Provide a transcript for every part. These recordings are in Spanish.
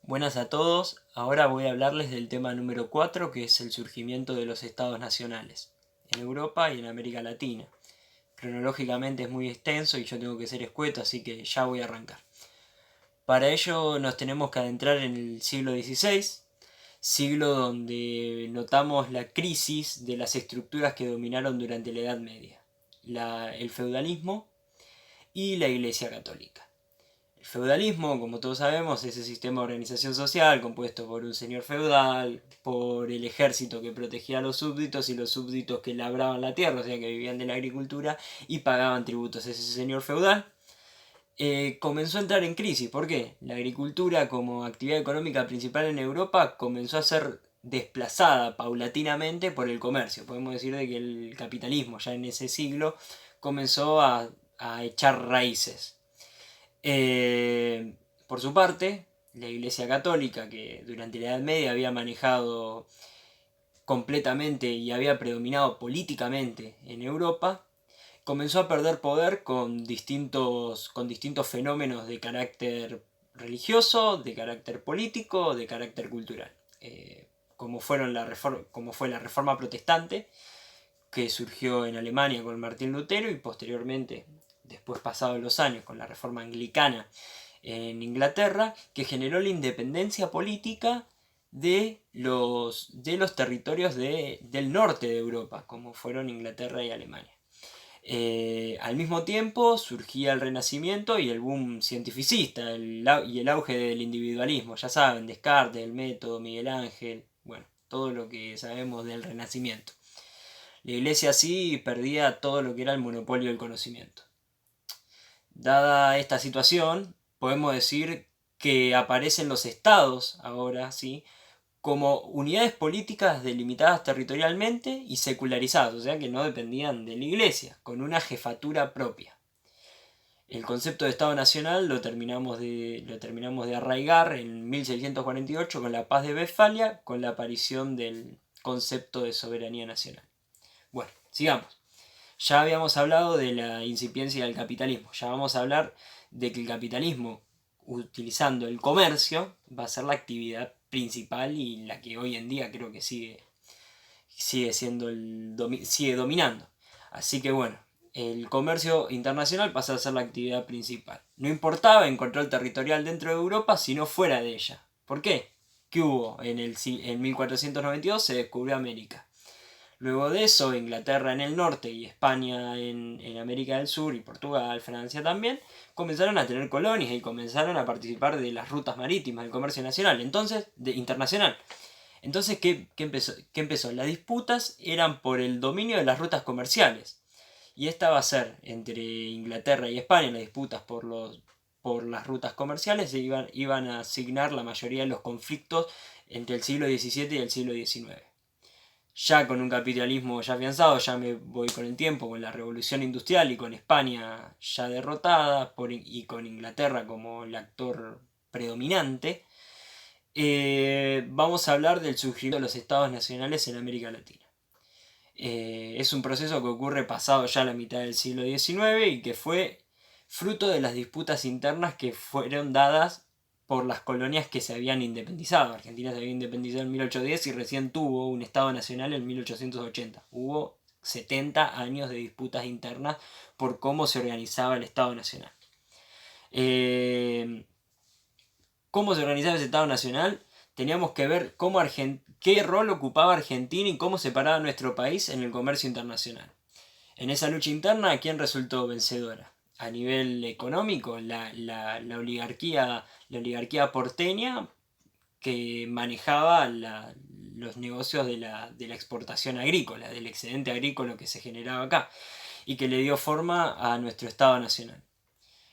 Buenas a todos, ahora voy a hablarles del tema número 4, que es el surgimiento de los estados nacionales, en Europa y en América Latina. Cronológicamente es muy extenso y yo tengo que ser escueto, así que ya voy a arrancar. Para ello nos tenemos que adentrar en el siglo XVI, siglo donde notamos la crisis de las estructuras que dominaron durante la Edad Media, el feudalismo y la Iglesia Católica. El feudalismo, como todos sabemos, es el sistema de organización social compuesto por un señor feudal, por el ejército que protegía a los súbditos y los súbditos que labraban la tierra, o sea que vivían de la agricultura y pagaban tributos a ese señor feudal. Comenzó a entrar en crisis. ¿Por qué? La agricultura como actividad económica principal en Europa comenzó a ser desplazada paulatinamente por el comercio. Podemos decir de que el capitalismo ya en ese siglo comenzó a echar raíces. Por su parte, la Iglesia Católica, que durante la Edad Media había manejado completamente y había predominado políticamente en Europa, comenzó a perder poder con distintos fenómenos de carácter religioso, de carácter político, de carácter cultural. Como fue la Reforma Protestante, que surgió en Alemania con Martín Lutero y posteriormente, después pasados los años, con la Reforma Anglicana en Inglaterra, que generó la independencia política de los territorios del norte de Europa, como fueron Inglaterra y Alemania. Al mismo tiempo surgía el Renacimiento y el boom cientificista y el auge del individualismo. Ya saben, Descartes, el método, Miguel Ángel, bueno, todo lo que sabemos del Renacimiento. La Iglesia así perdía todo lo que era el monopolio del conocimiento. Dada esta situación, podemos decir que aparecen los estados ahora, ¿sí?, como unidades políticas delimitadas territorialmente y secularizadas, o sea que no dependían de la Iglesia, con una jefatura propia. El concepto de Estado Nacional lo terminamos de arraigar en 1648 con la Paz de Westfalia, con la aparición del concepto de soberanía nacional. Bueno, sigamos. Ya habíamos hablado de la incipiencia del capitalismo, ya vamos a hablar de que el capitalismo, utilizando el comercio, va a ser la actividad principal y la que hoy en día creo que sigue dominando. Así que bueno, el comercio internacional pasa a ser la actividad principal. No importaba en control territorial dentro de Europa, sino fuera de ella. ¿Por qué? ¿Qué hubo? En 1492 se descubrió América. Luego de eso, Inglaterra en el norte y España en América del Sur y Portugal, Francia también, comenzaron a tener colonias y comenzaron a participar de las rutas marítimas del comercio nacional, internacional. Entonces, ¿qué empezó? Las disputas eran por el dominio de las rutas comerciales. Y esta va a ser entre Inglaterra y España, las disputas por las rutas comerciales, iban a asignar la mayoría de los conflictos entre el siglo XVII y el siglo XIX. Ya con un capitalismo ya afianzado, ya me voy con el tiempo, con la revolución industrial y con España ya derrotada y con Inglaterra como el actor predominante, vamos a hablar del surgimiento de los estados nacionales en América Latina. Es un proceso que ocurre pasado ya la mitad del siglo XIX y que fue fruto de las disputas internas que fueron dadas por las colonias que se habían independizado. Argentina se había independizado en 1810 y recién tuvo un Estado Nacional en 1880. Hubo 70 años de disputas internas por cómo se organizaba el Estado Nacional. ¿Cómo se organizaba ese Estado Nacional? Teníamos que ver qué rol ocupaba Argentina y cómo se paraba nuestro país en el comercio internacional. En esa lucha interna, ¿quién resultó vencedora? A nivel económico, la oligarquía porteña, que manejaba los negocios de la exportación agrícola, del excedente agrícola que se generaba acá, y que le dio forma a nuestro Estado Nacional.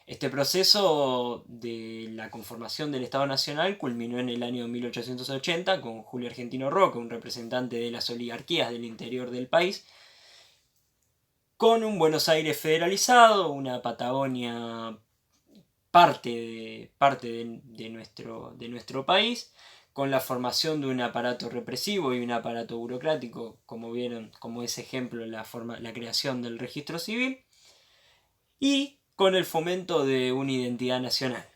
Este proceso de la conformación del Estado Nacional culminó en el año 1880 con Julio Argentino Roca, un representante de las oligarquías del interior del país, con un Buenos Aires federalizado, una Patagonia parte de nuestro país, con la formación de un aparato represivo y un aparato burocrático, como vieron, como ese ejemplo la creación del registro civil, y con el fomento de una identidad nacional.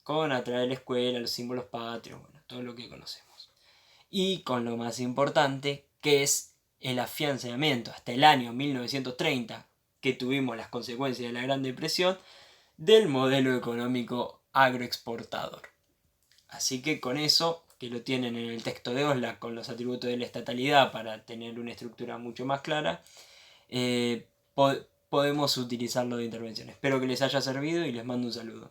con atraer la escuela, los símbolos patrios, bueno, todo lo que conocemos. Y con lo más importante, que es el afianzamiento hasta el año 1930, que tuvimos las consecuencias de la Gran Depresión, del modelo económico agroexportador. Así que con eso, que lo tienen en el texto de Osla con los atributos de la estatalidad para tener una estructura mucho más clara, podemos utilizarlo de intervención. Espero que les haya servido y les mando un saludo.